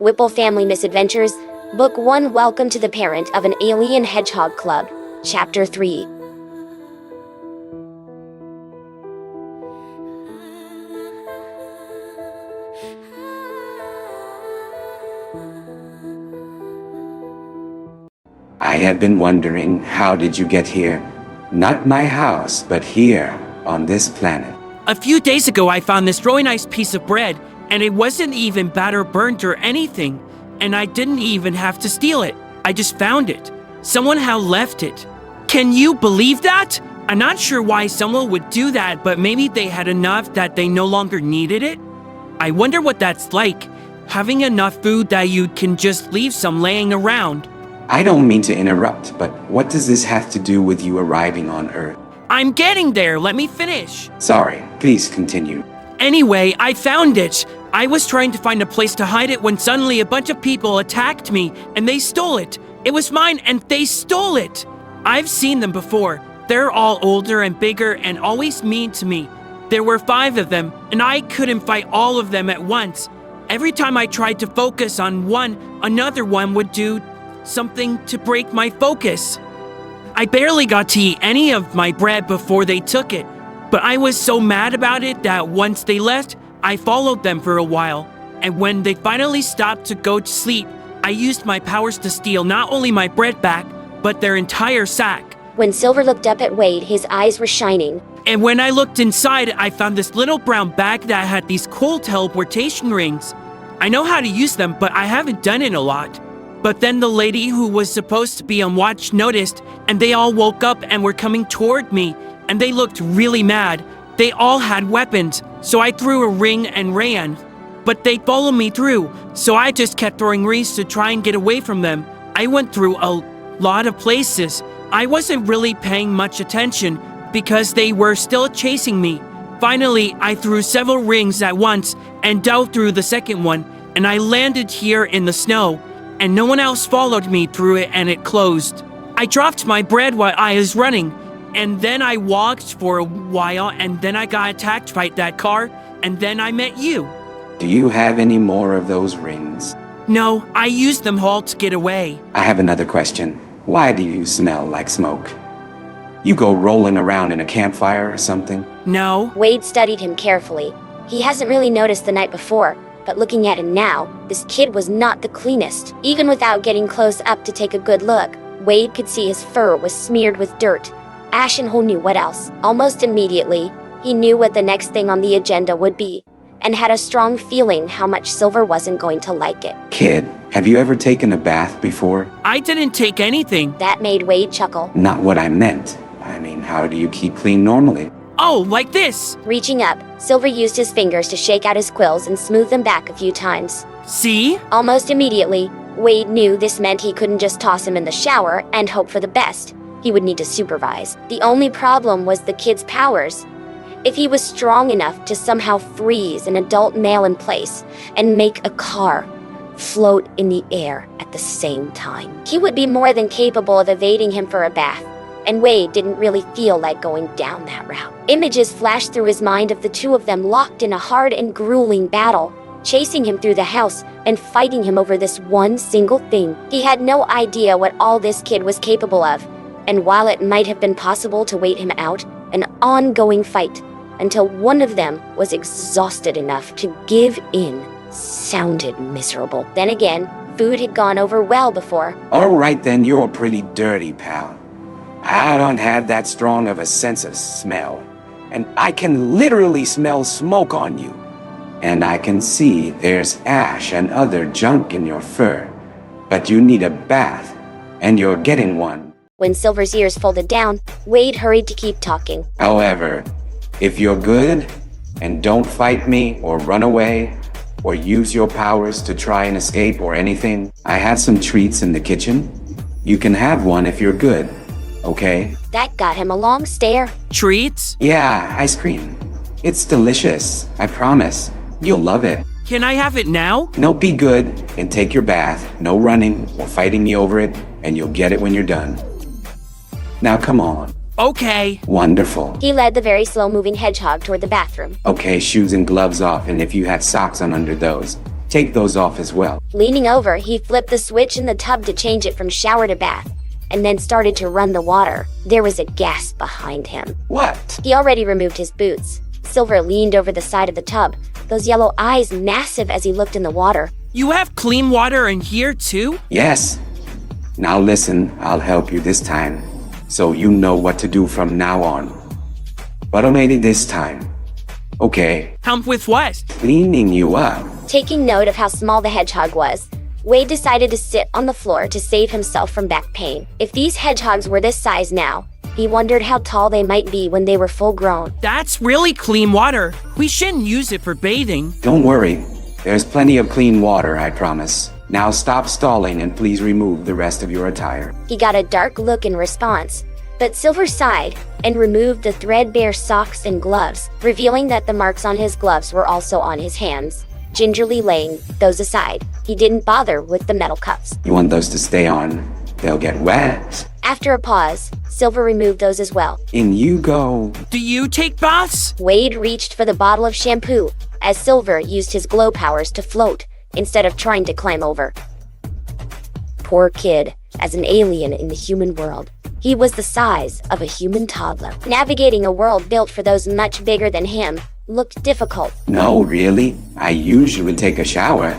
Whipple Family Misadventures, Book 1. Welcome to the Parent of an Alien Hedgehog Club, Chapter 3. I have been wondering, how did you get here? Not my house, but here, on this planet. A few days ago, I found this really nice piece of bread, and it wasn't even bad or burnt or anything, and I didn't even have to steal it. I just found it. Someone had left it. Can you believe that? I'm not sure why someone would do that, but maybe they had enough that they no longer needed it? I wonder what that's like, having enough food that you can just leave some laying around. I don't mean to interrupt, but what does this have to do with you arriving on Earth? I'm getting there, let me finish. Sorry, please continue. Anyway, I found it. I was trying to find a place to hide it when suddenly a bunch of people attacked me and they stole it. It was mine and they stole it. I've seen them before. They're all older and bigger and always mean to me. There were 5 of them and I couldn't fight all of them at once. Every time I tried to focus on one, another one would do something to break my focus. I barely got to eat any of my bread before they took it, but I was so mad about it that once they left, I followed them for a while, and when they finally stopped to go to sleep, I used my powers to steal not only my bread back, but their entire sack. When Silver looked up at Wade, his eyes were shining. And when I looked inside, I found this little brown bag that had these cool teleportation rings. I know how to use them, but I haven't done it a lot. But then the lady who was supposed to be on watch noticed, and they all woke up and were coming toward me, and they looked really mad. They all had weapons, so I threw a ring and ran. But they followed me through, so I just kept throwing rings to try and get away from them. I went through a lot of places. I wasn't really paying much attention because they were still chasing me. Finally, I threw several rings at once and dove through the second one, and I landed here in the snow, and no one else followed me through it and it closed. I dropped my bread while I was running, and then I walked for a while, and then I got attacked by that car, and then I met you. Do you have any more of those rings? No, I used them all to get away. I have another question. Why do you smell like smoke? You go rolling around in a campfire or something? No. Wade studied him carefully. He hasn't really noticed the night before, but looking at him now, this kid was not the cleanest. Even without getting close up to take a good look, Wade could see his fur was smeared with dirt, ash, and who knew what else. Almost immediately, he knew what the next thing on the agenda would be, and had a strong feeling how much Silver wasn't going to like it. Kid, have you ever taken a bath before? I didn't take anything. That made Wade chuckle. Not what I meant. I mean, how do you keep clean normally? Oh, like this. Reaching up, Silver used his fingers to shake out his quills and smooth them back a few times. See? Almost immediately, Wade knew this meant he couldn't just toss him in the shower and hope for the best. He would need to supervise. The only problem was the kid's powers. If he was strong enough to somehow freeze an adult male in place and make a car float in the air at the same time, he would be more than capable of evading him for a bath. And Wade didn't really feel like going down that route. Images flashed through his mind of the two of them locked in a hard and grueling battle, chasing him through the house and fighting him over this one single thing. He had no idea what all this kid was capable of, and while it might have been possible to wait him out, an ongoing fight until one of them was exhausted enough to give in sounded miserable. Then again, food had gone over well before. All right then, you're pretty dirty, pal. I don't have that strong of a sense of smell, and I can literally smell smoke on you. And I can see there's ash and other junk in your fur, but you need a bath, and you're getting one. When Silver's ears folded down, Wade hurried to keep talking. However, if you're good, and don't fight me or run away, or use your powers to try and escape or anything, I have some treats in the kitchen. You can have one if you're good. Okay? That got him a long stare. Treats? Yeah, ice cream. It's delicious, I promise. You'll love it. Can I have it now? No, be good and take your bath. No running or fighting me over it, and you'll get it when you're done. Now come on. Okay. Wonderful. He led the very slow-moving hedgehog toward the bathroom. Okay, shoes and gloves off, and if you had socks on under those, take those off as well. Leaning over, he flipped the switch in the tub to change it from shower to bath, and then started to run the water. There was a gasp behind him. What? He already removed his boots. Silver leaned over the side of the tub, those yellow eyes massive as he looked in the water. You have clean water in here too? Yes. Now listen, I'll help you this time, so you know what to do from now on. But only this time. Okay, Help with what? cleaning you up. Taking note of how small the hedgehog was, Wade decided to sit on the floor to save himself from back pain. If these hedgehogs were this size now, he wondered how tall they might be when they were full grown. That's really clean water. We shouldn't use it for bathing. Don't worry, there's plenty of clean water, I promise. Now stop stalling and please remove the rest of your attire. He got a dark look in response, but Silver sighed and removed the threadbare socks and gloves, revealing that the marks on his gloves were also on his hands. Gingerly laying those aside, he didn't bother with the metal cuffs. You want those to stay on? They'll get wet. After a pause, Silver removed those as well. In you go. Do you take baths? Wade reached for the bottle of shampoo as Silver used his glow powers to float instead of trying to climb over. Poor kid, as an alien in the human world. He was the size of a human toddler. Navigating a world built for those much bigger than him looked difficult. No, really. I usually take a shower.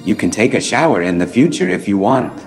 You can take a shower in the future if you want.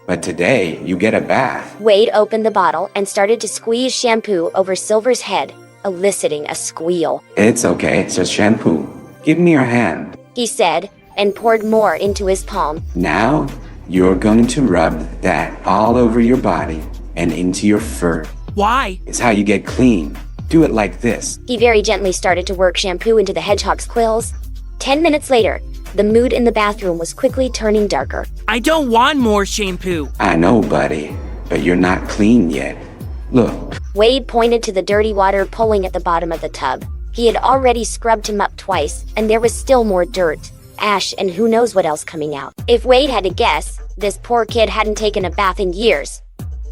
But today, you get a bath. Wade opened the bottle and started to squeeze shampoo over Silver's head, eliciting a squeal. It's okay, it's just shampoo. Give me your hand. He said, and poured more into his palm. Now, you're going to rub that all over your body and into your fur. Why? It's how you get clean. Do it like this. He very gently started to work shampoo into the hedgehog's quills. 10 minutes later, the mood in the bathroom was quickly turning darker. I don't want more shampoo. I know, buddy, but you're not clean yet. Look, Wade pointed to the dirty water pooling at the bottom of the tub. He had already scrubbed him up twice, and there was still more dirt, ash, and who knows what else coming out. If Wade had to guess, this poor kid hadn't taken a bath in years.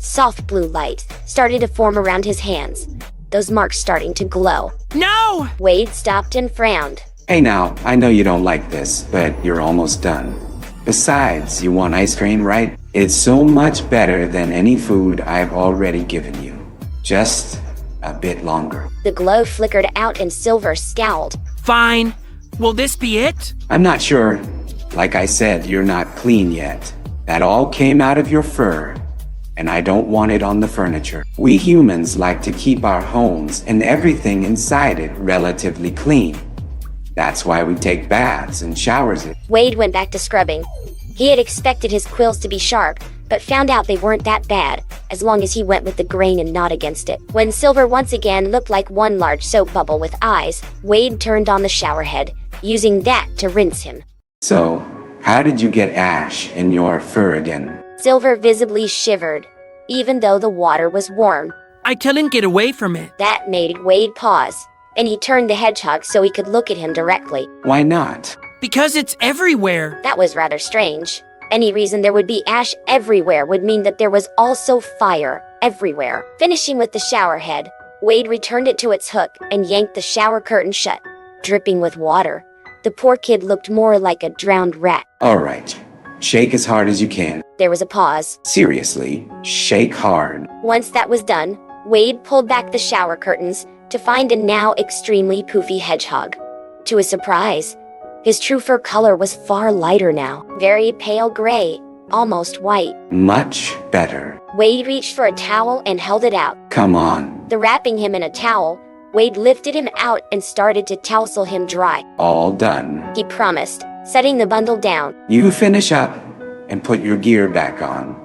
Soft blue light started to form around his hands, those marks starting to glow. No! Wade stopped and frowned. hey now, I know you don't like this, but you're almost done. Besides, you want ice cream, right? It's so much better than any food I've already given you. Just a bit longer. The glow flickered out and Silver scowled. Fine. Will this be it? I'm not sure. Like I said, you're not clean yet. That all came out of your fur, and I don't want it on the furniture. We humans like to keep our homes and everything inside it relatively clean. That's why we take baths and showers it. Wade went back to scrubbing. He had expected his quills to be sharp, but found out they weren't that bad, as long as he went with the grain and not against it. When Silver once again looked like one large soap bubble with eyes, Wade turned on the shower head, using that to rinse him. So, how did you get ash in your fur again? Silver visibly shivered, even though the water was warm. I couldn't get away from it. That made Wade pause, and he turned the hedgehog so he could look at him directly. Why not? Because it's everywhere. That was rather strange. Any reason there would be ash everywhere would mean that there was also fire everywhere. Finishing with the shower head, Wade returned it to its hook and yanked the shower curtain shut, dripping with water. The poor kid looked more like a drowned rat. All right. Shake as hard as you can. There was a pause. Seriously, shake hard. Once that was done, Wade pulled back the shower curtains to find a now extremely poofy hedgehog. To his surprise, his true fur color was far lighter now, very pale gray, almost white. Much better. Wade reached for a towel and held it out. Come on. The wrapping him in a towel, Wade lifted him out and started to tousle him dry. All done. He promised, setting the bundle down. You finish up and put your gear back on.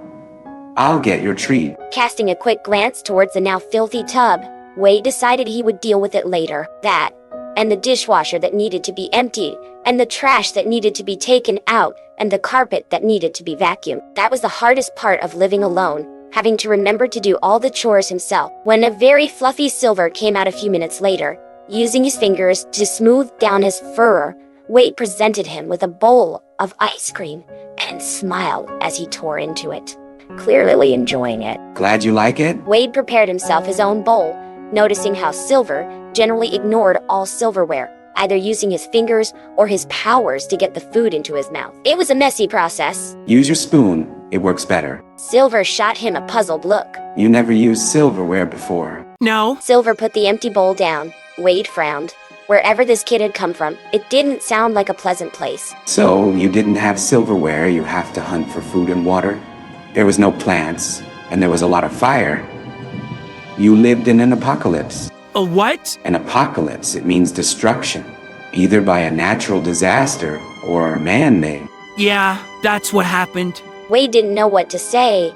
I'll get your treat. Casting a quick glance towards the now filthy tub, Wade decided he would deal with it later. That, and the dishwasher that needed to be emptied, and the trash that needed to be taken out, and the carpet that needed to be vacuumed. That was the hardest part of living alone, having to remember to do all the chores himself. When a very fluffy Silver came out a few minutes later, using his fingers to smooth down his fur, Wade presented him with a bowl of ice cream and smiled as he tore into it, clearly enjoying it. Glad you like it? Wade prepared himself his own bowl, noticing how Silver generally ignored all silverware. either using his fingers or his powers to get the food into his mouth. It was a messy process. Use your spoon. It works better. Silver shot him a puzzled look. You never used silverware before. No. Silver put the empty bowl down. Wade frowned. Wherever this kid had come from, it didn't sound like a pleasant place. So, you didn't have silverware, you have to hunt for food and water? There was no plants, and there was a lot of fire. You lived in an apocalypse. A what? An apocalypse, it means destruction, either by a natural disaster or man-made. Yeah, that's what happened. Wade didn't know what to say.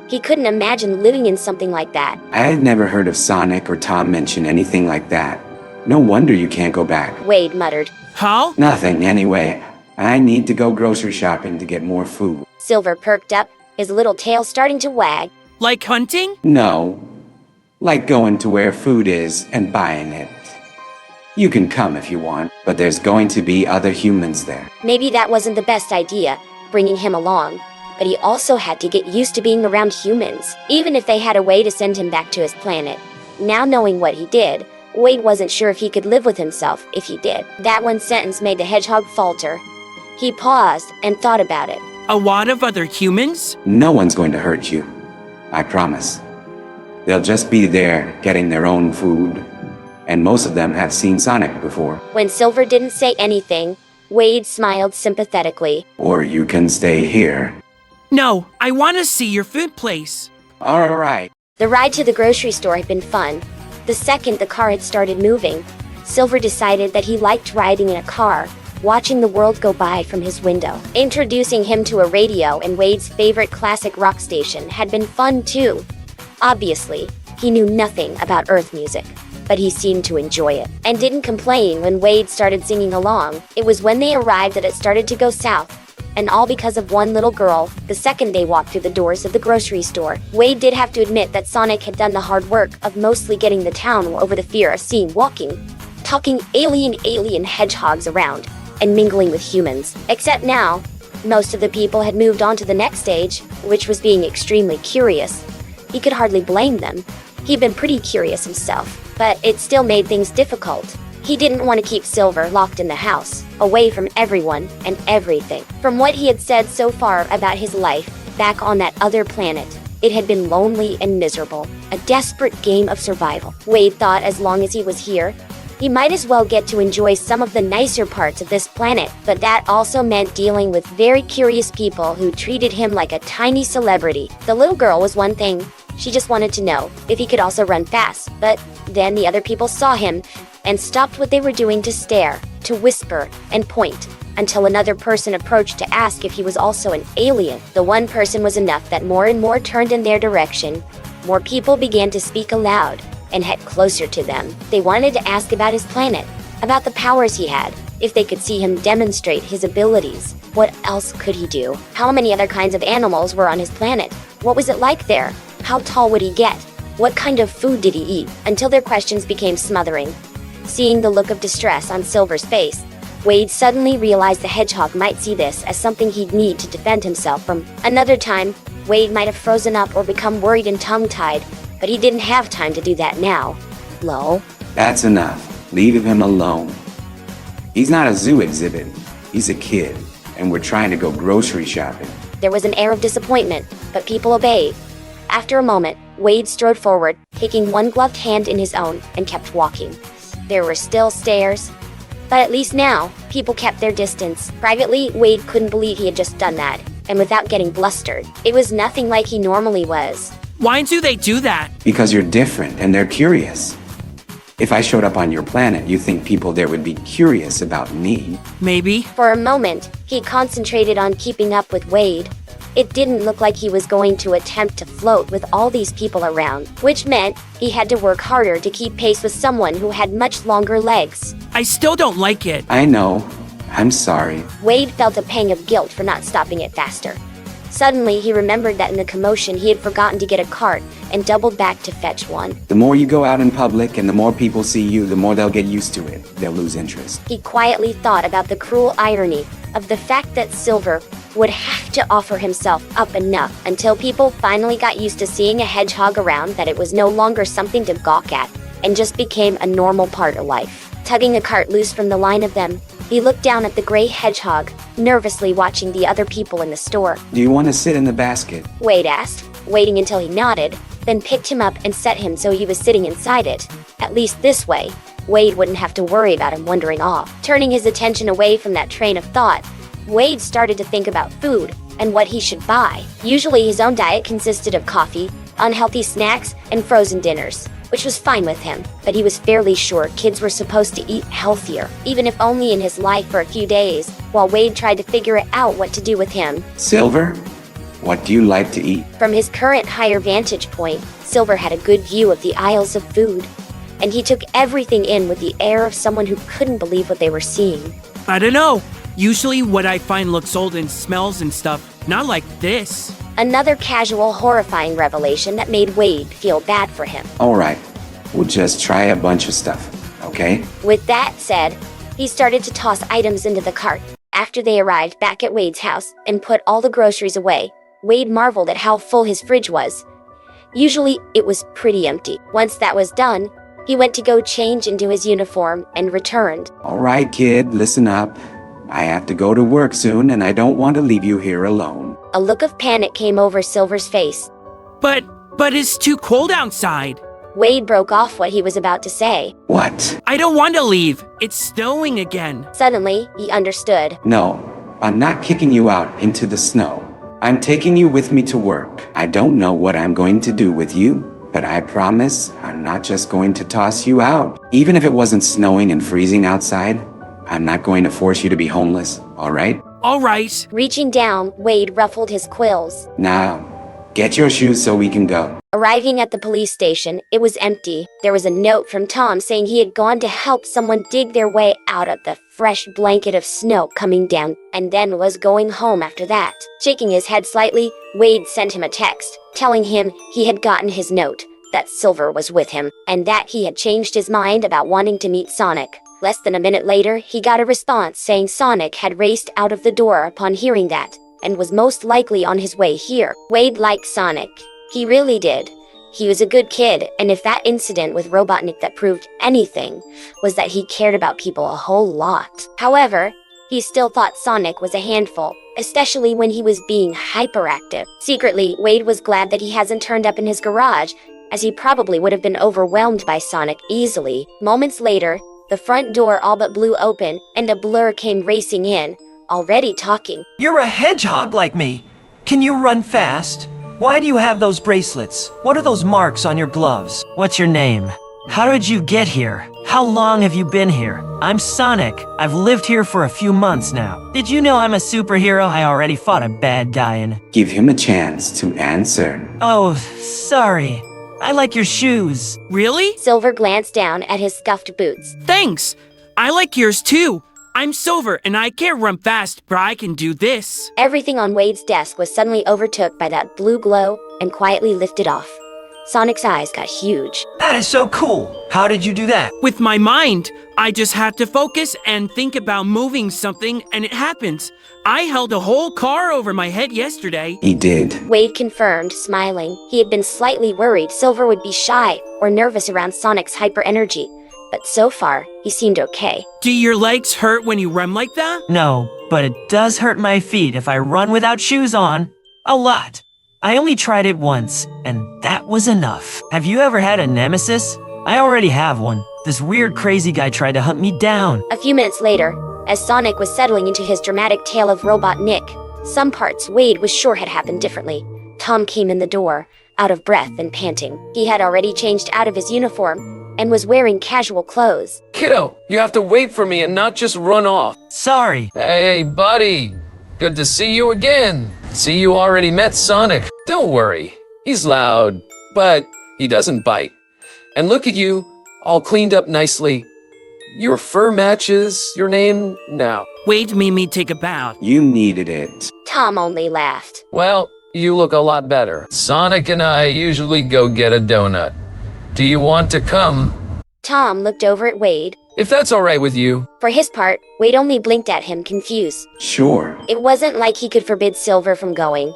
He couldn't imagine living in something like that. I had never heard of Sonic or Tom mention anything like that. No wonder you can't go back. Wade muttered. How? Nothing, anyway. I need to go grocery shopping to get more food. Silver perked up, his little tail starting to wag. Like hunting? No. Like going to where food is and buying it. You can come if you want, but there's going to be other humans there. Maybe that wasn't the best idea, bringing him along. But he also had to get used to being around humans, even if they had a way to send him back to his planet. Now knowing what he did, Wade wasn't sure if he could live with himself if he did. That one sentence made the hedgehog falter. He paused and thought about it. A lot of other humans? No one's going to hurt you. I promise. They'll just be there getting their own food. And most of them have seen Sonic before. When Silver didn't say anything, Wade smiled sympathetically. Or you can stay here. No, I want to see your food place. All right. The ride to the grocery store had been fun. The second the car had started moving, Silver decided that he liked riding in a car, watching the world go by from his window. Introducing him to a radio and Wade's favorite classic rock station had been fun too. Obviously, he knew nothing about Earth music, but he seemed to enjoy it, and didn't complain when Wade started singing along. It was when they arrived that it started to go south. And all because of one little girl, the second they walked through the doors of the grocery store. Wade did have to admit that Sonic had done the hard work of mostly getting the town over the fear of seeing talking alien hedgehogs around, and mingling with humans. Except now, most of the people had moved on to the next stage, which was being extremely curious. He could hardly blame them. He'd been pretty curious himself, but it still made things difficult. He didn't want to keep Silver locked in the house, away from everyone and everything. From what he had said so far about his life back on that other planet, it had been lonely and miserable, a desperate game of survival. Wade thought as long as he was here, he might as well get to enjoy some of the nicer parts of this planet, but that also meant dealing with very curious people who treated him like a tiny celebrity. The little girl was one thing. She just wanted to know if he could also run fast, but then the other people saw him and stopped what they were doing to stare, to whisper, and point, until another person approached to ask if he was also an alien. The one person was enough that more and more turned in their direction. More people began to speak aloud and head closer to them. They wanted to ask about his planet, about the powers he had, if they could see him demonstrate his abilities. What else could he do? How many other kinds of animals were on his planet? What was it like there? How tall would he get? What kind of food did he eat? Until their questions became smothering. Seeing the look of distress on Silver's face, Wade suddenly realized the hedgehog might see this as something he'd need to defend himself from. Another time, Wade might have frozen up or become worried and tongue-tied, but he didn't have time to do that now. Lol. That's enough. Leave him alone. He's not a zoo exhibit. He's a kid, and we're trying to go grocery shopping. There was an air of disappointment, but people obeyed. After a moment, Wade strode forward, taking one gloved hand in his own, and kept walking. There were still stares, but at least now, people kept their distance. Privately, Wade couldn't believe he had just done that, and without getting blustered. It was nothing like he normally was. Why do they do that? Because you're different, and they're curious. If I showed up on your planet, you think people there would be curious about me? Maybe. For a moment, he concentrated on keeping up with Wade. It didn't look like he was going to attempt to float with all these people around, which meant he had to work harder to keep pace with someone who had much longer legs. I still don't like it. I know. I'm sorry. Wade felt a pang of guilt for not stopping it faster. Suddenly, he remembered that in the commotion he had forgotten to get a cart and doubled back to fetch one. The more you go out in public and the more people see you, the more they'll get used to it. They'll lose interest. He quietly thought about the cruel irony of the fact that Silver would have to offer himself up enough until people finally got used to seeing a hedgehog around that it was no longer something to gawk at and just became a normal part of life. Tugging a cart loose from the line of them, he looked down at the gray hedgehog, nervously watching the other people in the store. Do you want to sit in the basket? Wade asked, waiting until he nodded, then picked him up and set him so he was sitting inside it. At least this way, Wade wouldn't have to worry about him wandering off. Turning his attention away from that train of thought, Wade started to think about food and what he should buy. Usually his own diet consisted of coffee, unhealthy snacks, and frozen dinners, which was fine with him, but he was fairly sure kids were supposed to eat healthier, even if only in his life for a few days, while Wade tried to figure out what to do with him. Silver, what do you like to eat? From his current higher vantage point, Silver had a good view of the aisles of food, and he took everything in with the air of someone who couldn't believe what they were seeing. I don't know. Usually what I find looks old and smells and stuff, not like this. Another casual, horrifying revelation that made Wade feel bad for him. All right, we'll just try a bunch of stuff, okay? With that said, he started to toss items into the cart. After they arrived back at Wade's house and put all the groceries away, Wade marveled at how full his fridge was. Usually, it was pretty empty. Once that was done, he went to go change into his uniform and returned. All right, kid, listen up. I have to go to work soon, and I don't want to leave you here alone. A look of panic came over Silver's face. But it's too cold outside. Wade broke off what he was about to say. What? I don't want to leave. It's snowing again. Suddenly, he understood. No, I'm not kicking you out into the snow. I'm taking you with me to work. I don't know what I'm going to do with you, but I promise I'm not just going to toss you out. Even if it wasn't snowing and freezing outside, I'm not going to force you to be homeless, all right? All right. Reaching down, Wade ruffled his quills. Now, get your shoes so we can go. Arriving at the police station, it was empty. There was a note from Tom saying he had gone to help someone dig their way out of the fresh blanket of snow coming down, and then was going home after that. Shaking his head slightly, Wade sent him a text, telling him he had gotten his note, that Silver was with him, and that he had changed his mind about wanting to meet Sonic. Less than a minute later, he got a response saying Sonic had raced out of the door upon hearing that, and was most likely on his way here. Wade liked Sonic. He really did. He was a good kid, and if that incident with Robotnik that proved anything, was that he cared about people a whole lot. However, he still thought Sonic was a handful, especially when he was being hyperactive. Secretly, Wade was glad that he hasn't turned up in his garage, as he probably would have been overwhelmed by Sonic easily. Moments later, the front door all but blew open, and a blur came racing in, already talking. You're a hedgehog like me. Can you run fast? Why do you have those bracelets? What are those marks on your gloves? What's your name? How did you get here? How long have you been here? I'm Sonic. I've lived here for a few months now. Did you know I'm a superhero? I already fought a bad guy and... Give him a chance to answer. Oh, sorry. I like your shoes. Really? Silver glanced down at his scuffed boots. Thanks. I like yours too. I'm Silver and I can't run fast, but I can do this. Everything on Wade's desk was suddenly overtook by that blue glow and quietly lifted off. Sonic's eyes got huge. That is so cool. How did you do that? With my mind, I just had to focus and think about moving something, and it happens. I held a whole car over my head yesterday. He did. Wade confirmed, smiling. He had been slightly worried Silver would be shy or nervous around Sonic's hyper energy, but so far, he seemed okay. Do your legs hurt when you run like that? No, but it does hurt my feet if I run without shoes on. A lot. I only tried it once, and that was enough. Have you ever had a nemesis? I already have one. This weird crazy guy tried to hunt me down. A few minutes later, as Sonic was settling into his dramatic tale of Robot Nick, some parts Wade was sure had happened differently. Tom came in the door, out of breath and panting. He had already changed out of his uniform and was wearing casual clothes. Kiddo, you have to wait for me and not just run off. Sorry. Hey, buddy. Good to see you again. See, you already met Sonic. Don't worry. He's loud, but he doesn't bite. And look at you, all cleaned up nicely. Your fur matches your name now. Wade made me take a bath. You needed it. Tom only laughed. Well, you look a lot better. Sonic and I usually go get a donut. Do you want to come? Tom looked over at Wade. If that's all right with you. For his part, Wade only blinked at him, confused. Sure. It wasn't like he could forbid Silver from going.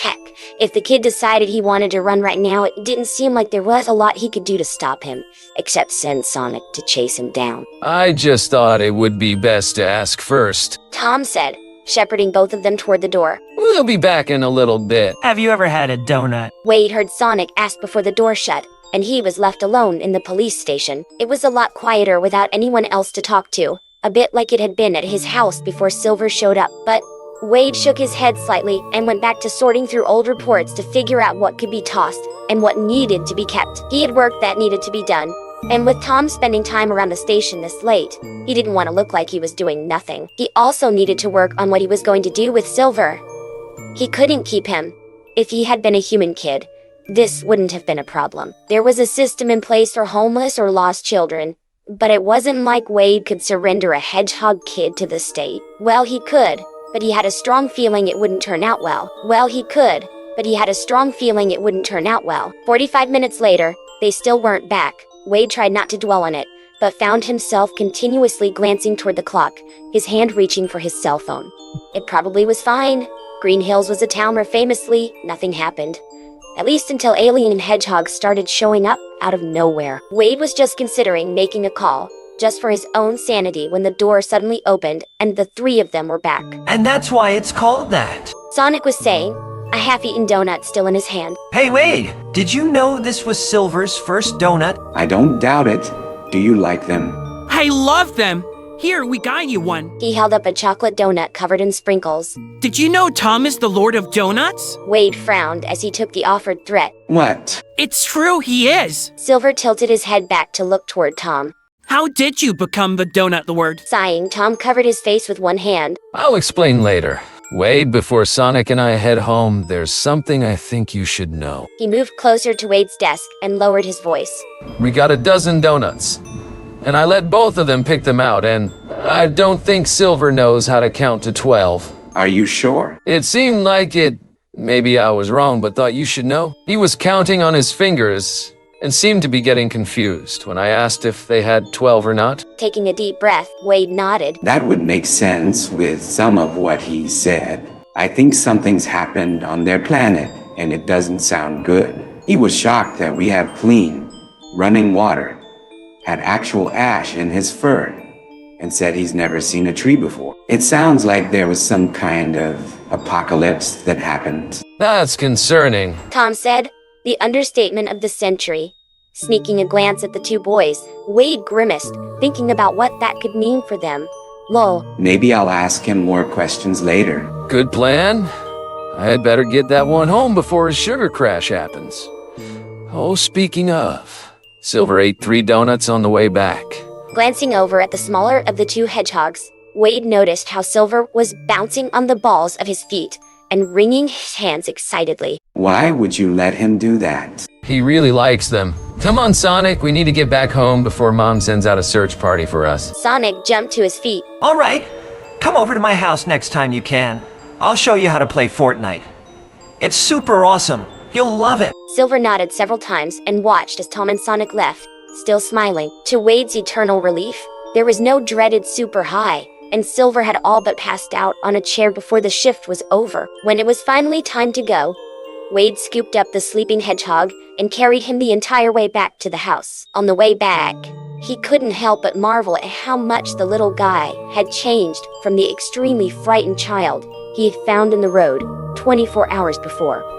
Heck, If the kid decided he wanted to run right now, it didn't seem like there was a lot he could do to stop him, except send Sonic to chase him down. I just thought it would be best to ask first. Tom said, shepherding both of them toward the door. We'll be back in a little bit. Have you ever had a donut? Wade heard Sonic ask before the door shut, and he was left alone in the police station. It was a lot quieter without anyone else to talk to, a bit like it had been at his house before Silver showed up, but Wade shook his head slightly and went back to sorting through old reports to figure out what could be tossed and what needed to be kept. He had work that needed to be done, and with Tom spending time around the station this late, he didn't want to look like he was doing nothing. He also needed to work on what he was going to do with Silver. He couldn't keep him. If he had been a human kid, this wouldn't have been a problem. There was a system in place for homeless or lost children, but it wasn't like Wade could surrender a hedgehog kid to the state. Well, he could, but he had a strong feeling it wouldn't turn out well. 45 minutes later, they still weren't back. Wade tried not to dwell on it, but found himself continuously glancing toward the clock, his hand reaching for his cell phone. It probably was fine. Green Hills was a town where famously nothing happened. At least until alien and hedgehogs started showing up out of nowhere. Wade was just considering making a call, just for his own sanity, when the door suddenly opened and the three of them were back. And that's why it's called that. Sonic was saying, a half-eaten donut still in his hand. Hey, Wade, did you know this was Silver's first donut? I don't doubt it. Do you like them? I love them. Here, we got you one. He held up a chocolate donut covered in sprinkles. Did you know Tom is the Lord of Donuts? Wade frowned as he took the offered threat. What? It's true, he is. Silver tilted his head back to look toward Tom. How did you become the Donut Lord? Sighing, Tom covered his face with one hand. I'll explain later. Wade, before Sonic and I head home, there's something I think you should know. He moved closer to Wade's desk and lowered his voice. We got a dozen donuts, and I let both of them pick them out, and I don't think Silver knows how to count to 12. Are you sure? It seemed like it. Maybe I was wrong, but thought you should know. He was counting on his fingers and seemed to be getting confused when I asked if they had 12 or not. Taking a deep breath, Wade nodded. That would make sense with some of what he said. I think something's happened on their planet, and it doesn't sound good. He was shocked that we have clean, running water, had actual ash in his fur, and said he's never seen a tree before. It sounds like there was some kind of apocalypse that happened. That's concerning. Tom said, the understatement of the century. Sneaking a glance at the two boys, Wade grimaced, thinking about what that could mean for them. Lol. Maybe I'll ask him more questions later. Good plan. I had better get that one home before his sugar crash happens. Oh, speaking of, Silver ate 3 donuts on the way back. Glancing over at the smaller of the two hedgehogs, Wade noticed how Silver was bouncing on the balls of his feet and wringing his hands excitedly. Why would you let him do that? He really likes them. Come on, Sonic, we need to get back home before Mom sends out a search party for us. Sonic jumped to his feet. All right, come over to my house next time you can. I'll show you how to play Fortnite. It's super awesome. You'll love it. Silver nodded several times and watched as Tom and Sonic left, still smiling. To Wade's eternal relief, there was no dreaded super high, and Silver had all but passed out on a chair before the shift was over. When it was finally time to go, Wade scooped up the sleeping hedgehog and carried him the entire way back to the house. On the way back, he couldn't help but marvel at how much the little guy had changed from the extremely frightened child he had found in the road 24 hours before.